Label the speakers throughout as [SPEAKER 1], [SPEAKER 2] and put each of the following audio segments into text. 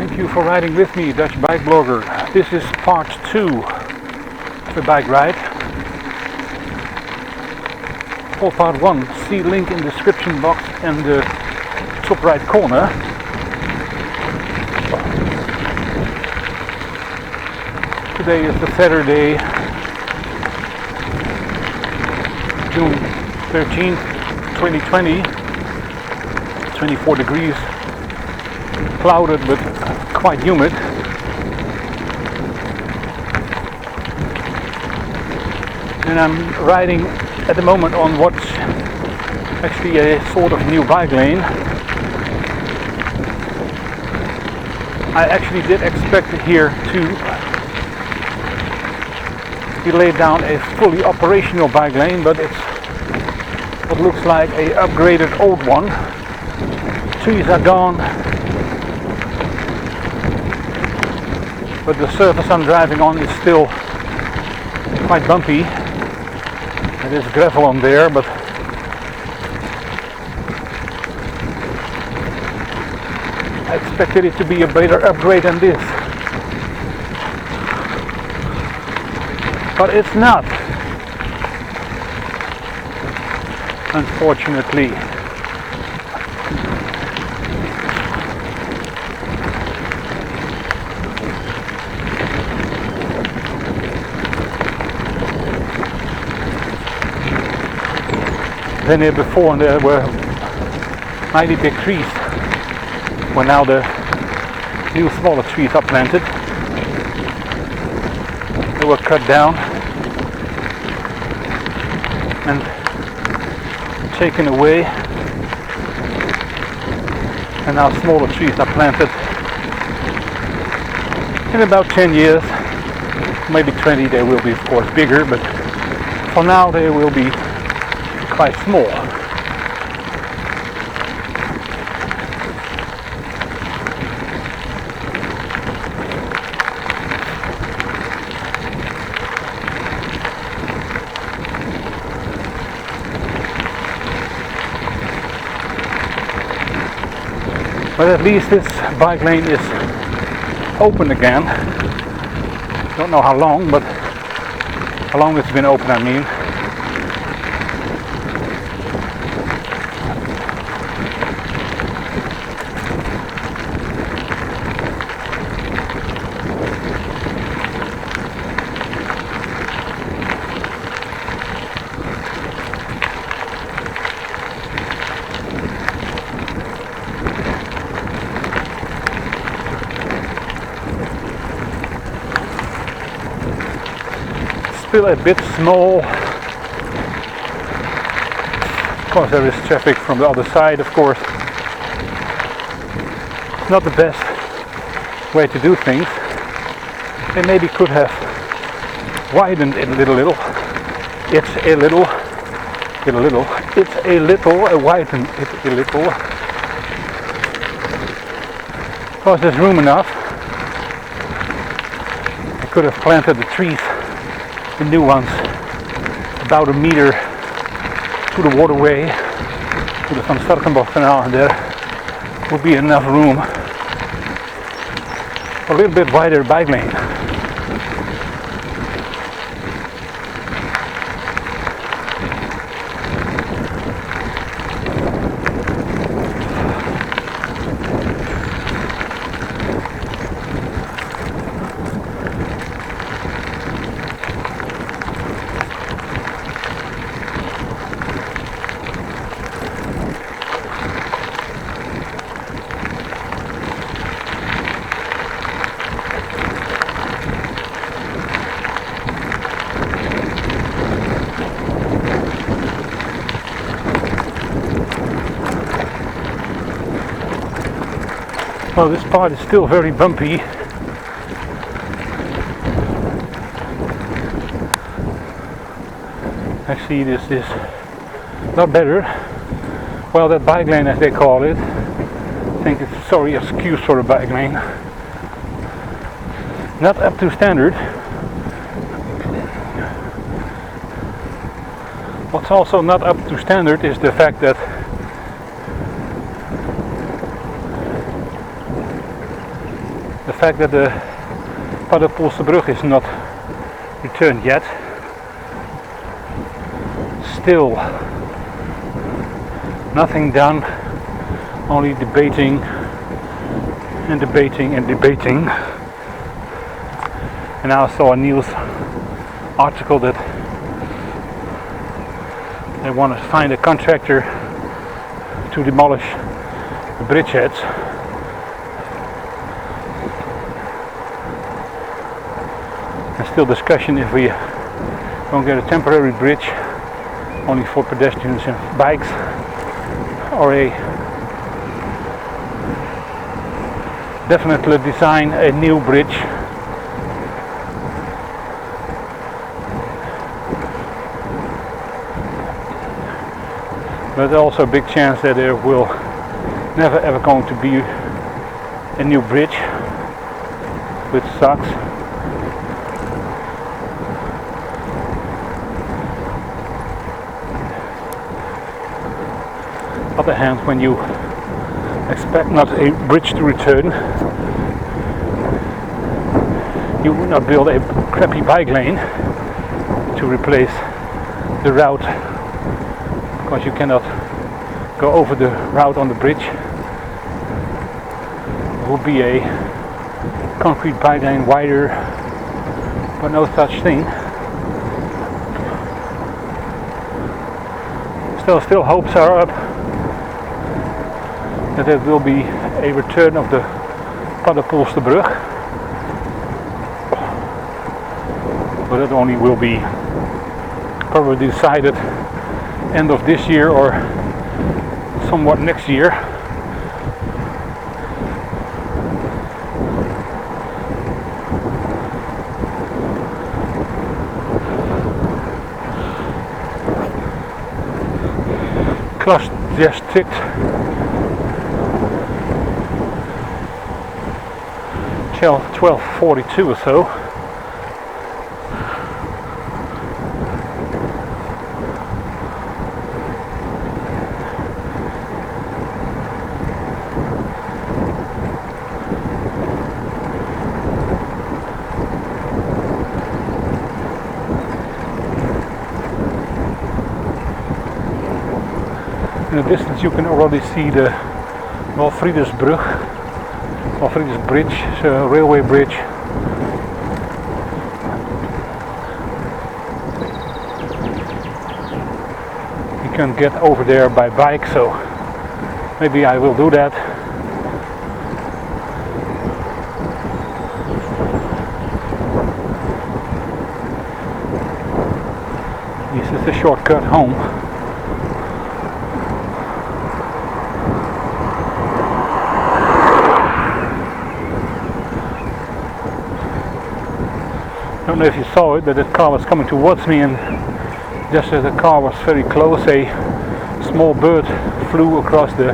[SPEAKER 1] Thank you for riding with me, Dutch bike blogger. This is part 2 of the bike ride. For part 1, see link in description box and the top right corner. Today is the Saturday, June 13th, 2020, 24 degrees, clouded but quite humid. And I'm riding at the moment on what's actually a sort of new bike lane. I actually did expect here to be laid down a fully operational bike lane, but it's what looks like a upgraded old one. Trees are gone, but the surface I'm driving on is still quite bumpy. There is gravel on there, but I expected it to be a better upgrade than this. But it's not, unfortunately. Been here before and there were mighty big trees, where now the new smaller trees are planted. They were cut down and taken away, and now smaller trees are planted. In about 10 years, maybe 20, they will be of course bigger, but for now they will be quite small. But at least this bike lane is open again. Don't know how long, but how long it's been open, I mean. Still a bit small. Of course there is traffic from the other side, of course. Not the best way to do things. They maybe could have widened it a little. It's a little, widened it a little. Of course there's room enough. I could have planted the trees, the new ones, about a meter to the waterway, to the Van Starkenbocht Canal, and there would be enough room for a little bit wider bike lane. Well, this part is still very bumpy. Actually, this is not better. Well, that bike lane, as they call it, I think it's sorry excuse for a bike lane. Not up to standard. What's also not up to standard is the fact that The fact that the Platvoetbrug is not returned yet, still nothing done, only debating and debating and debating. And now I saw a news article that they want to find a contractor to demolish the bridgeheads. There's still discussion if we don't get a temporary bridge only for pedestrians and bikes, or a definitely design a new bridge. But there's also a big chance that there will never ever going to be a new bridge, which sucks. On the other hand, when you expect not a bridge to return, you would not build a crappy bike lane to replace the route, because you cannot go over the route on the bridge. There will be a concrete bike lane wider, but no such thing. Still hopes are up that there will be a return of the Platvoetbrug, but that only will be probably decided end of this year or somewhat next year. Clock just ticked. 12:42 or so. In the distance you can already see the Walfriedersbrug. Walfrieders Bridge, it's a railway bridge. You can get over there by bike, so maybe I will do that. This is the shortcut home. I don't know if you saw it, but that car was coming towards me, and just as the car was very close, a small bird flew across the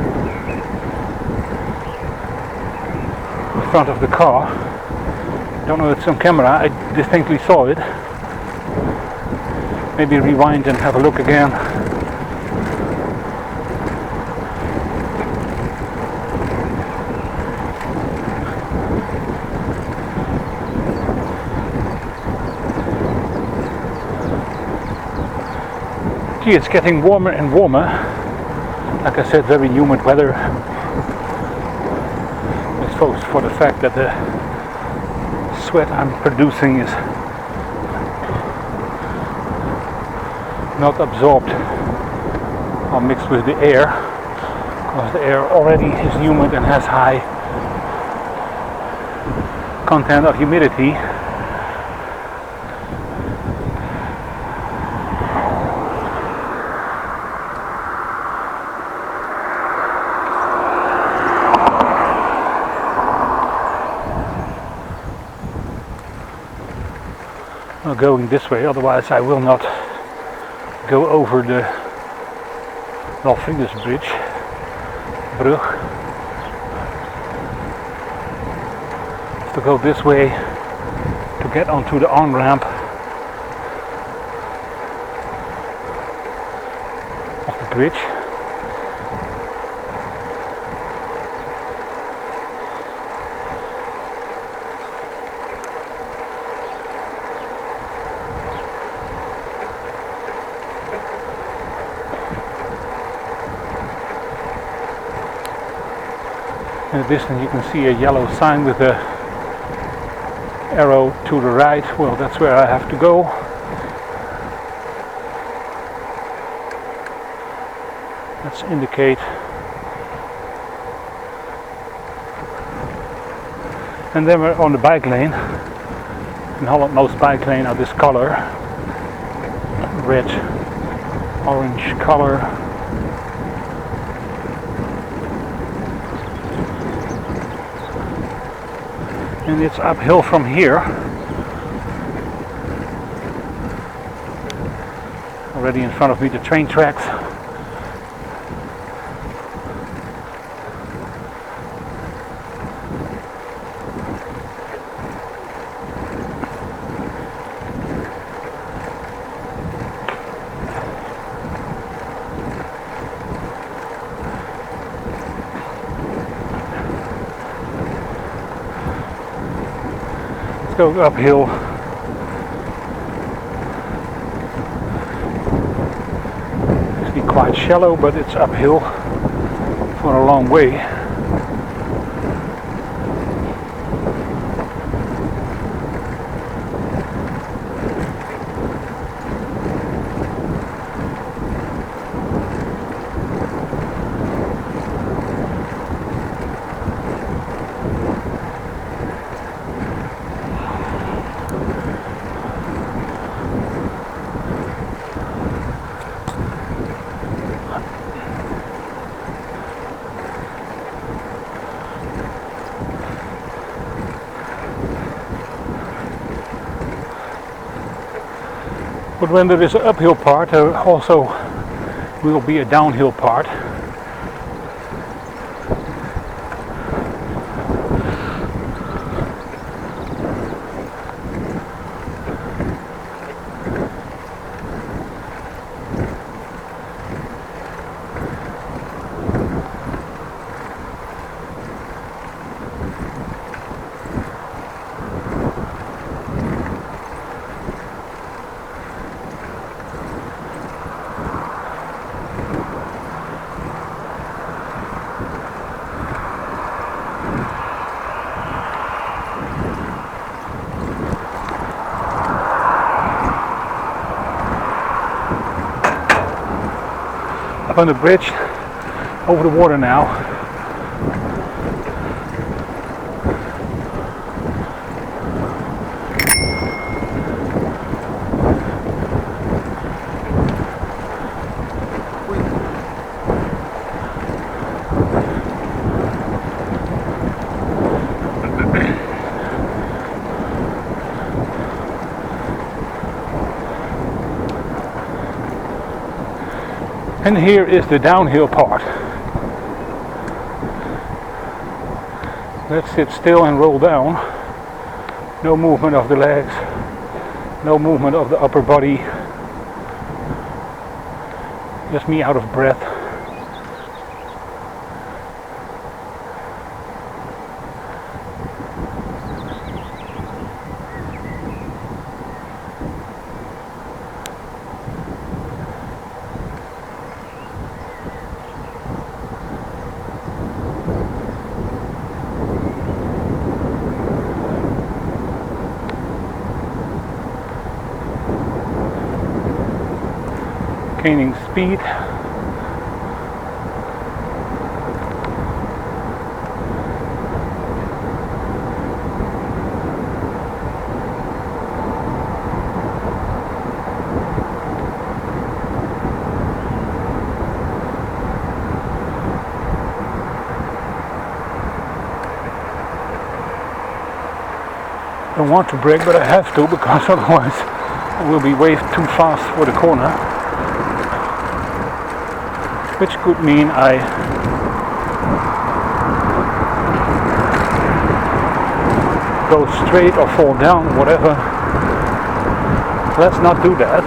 [SPEAKER 1] front of the car. I don't know if it's on camera, I distinctly saw it. Maybe rewind and have a look again. It's getting warmer and warmer. Like I said, very humid weather. Exposed for the fact that the sweat I'm producing is not absorbed or mixed with the air, because the air already is humid and has high content of humidity. Going this way, otherwise I will not go over the Walfriedersbrug. Have to go this way to get onto the on-ramp of the bridge. In the distance you can see a yellow sign with a arrow to the right. Well, that's where I have to go. Let's indicate. And then we're on the bike lane. In Holland most bike lanes are this color. Red, orange color. And it's uphill from here. Already in front of me the train tracks. Go uphill. It's quite shallow, but it's uphill for a long way. But when there is an uphill part, there also will be a downhill part. On the bridge over the water now. And here is the downhill part. Let's sit still and roll down. No movement of the legs, no movement of the upper body. Just me out of breath. Gaining speed. I don't want to brake, but I have to, because otherwise I will be way too fast for the corner. Which could mean I go straight or fall down, whatever. Let's not do that.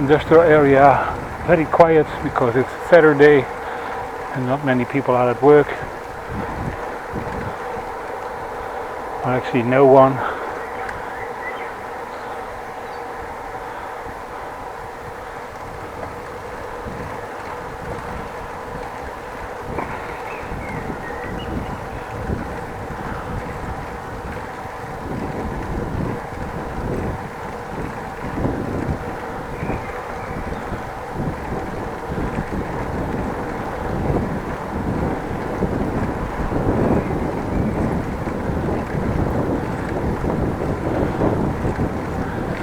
[SPEAKER 1] industrial area, very quiet because it's Saturday and not many people are at work. Or actually no one.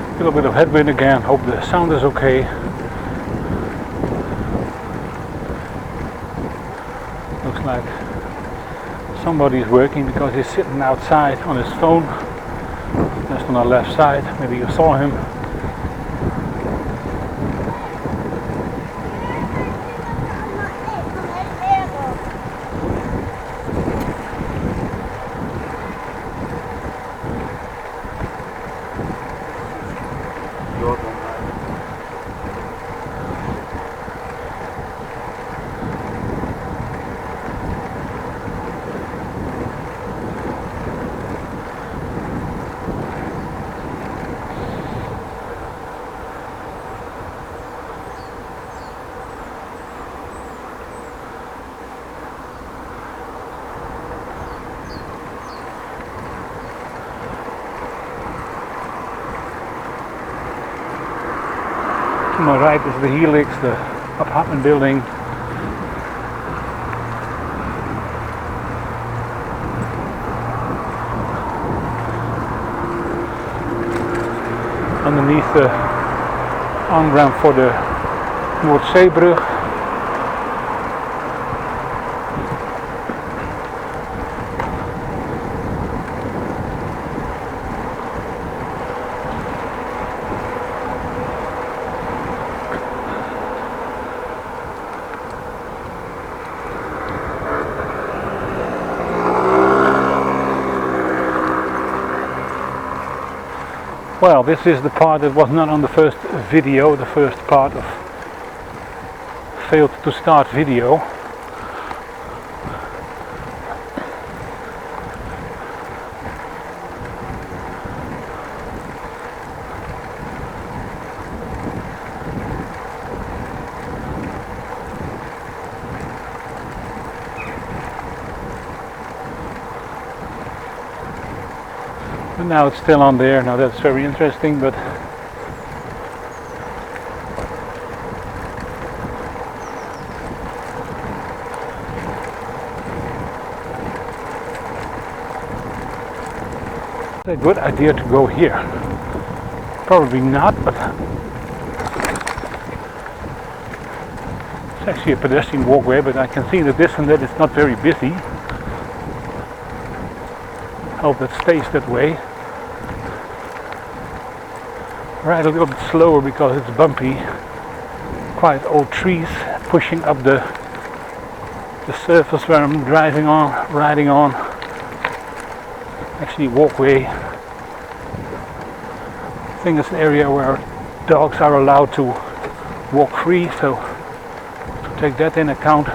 [SPEAKER 1] A little bit of headwind again, hope the sound is okay. Looks like somebody's working because he's sitting outside on his phone, just on our left side. Maybe you saw him. To my right is the Helix, the apartment building. Underneath the on-ramp for the Noordzeebrug. Well, this is the part that was not on the first video, the first part of failed to start video. But now it's still on there. Now that's very interesting, but it's a good idea to go here. Probably not, but it's actually a pedestrian walkway, but I can see in the distance that it's not very busy. Hope that stays that way. Ride a little bit slower because it's bumpy. Quite old trees pushing up the surface where I'm riding on. Actually walkway. I think it's an area where dogs are allowed to walk free, so to take that in account.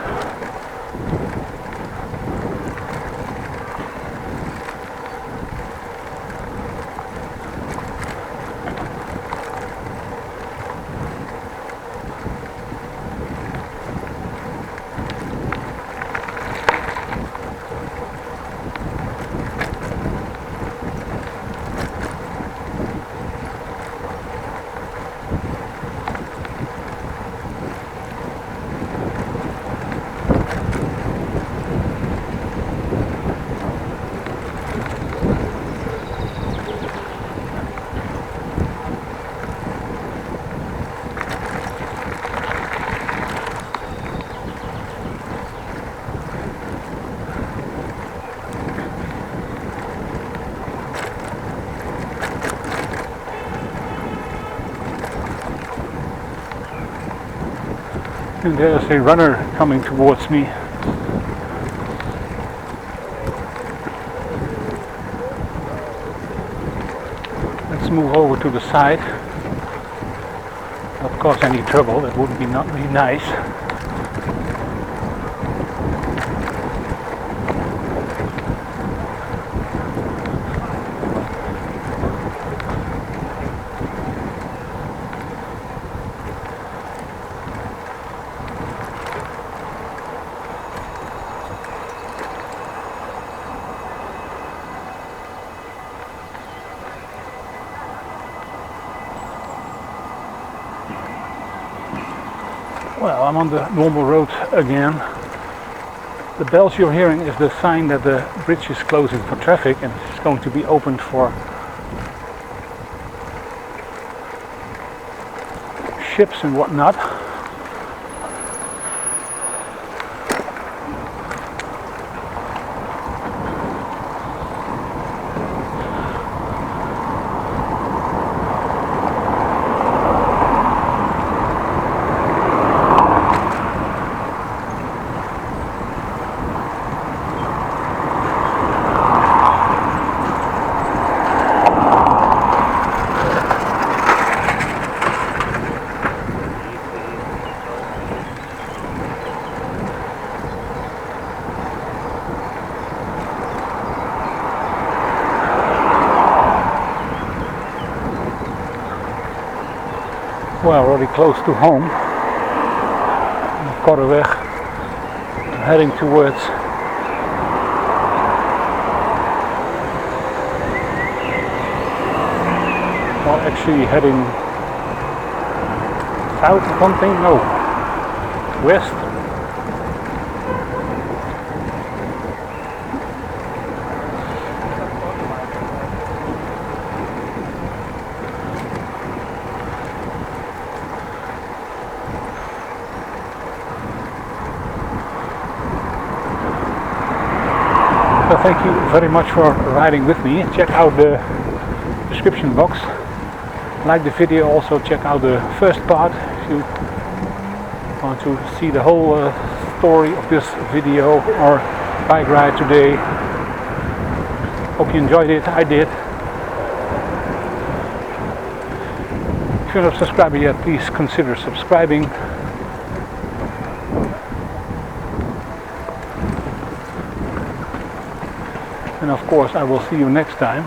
[SPEAKER 1] And there's a runner coming towards me. Let's move over to the side. not cause any trouble. That would be not really nice. Well, I'm on the normal road again. The bells you're hearing is the sign that the bridge is closing for traffic and it's going to be opened for ships and whatnot. Well, already close to home, Korreweg, heading towards well, actually heading south or something, no, west. So thank you very much for riding with me. Check out the description box. Like the video, also check out the first part if you want to see the whole story of this video or bike ride today. Hope you enjoyed it. I did. If you're not subscribed yet, please consider subscribing. And of course, I will see you next time.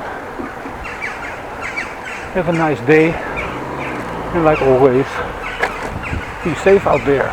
[SPEAKER 1] Have a nice day. And like always, be safe out there.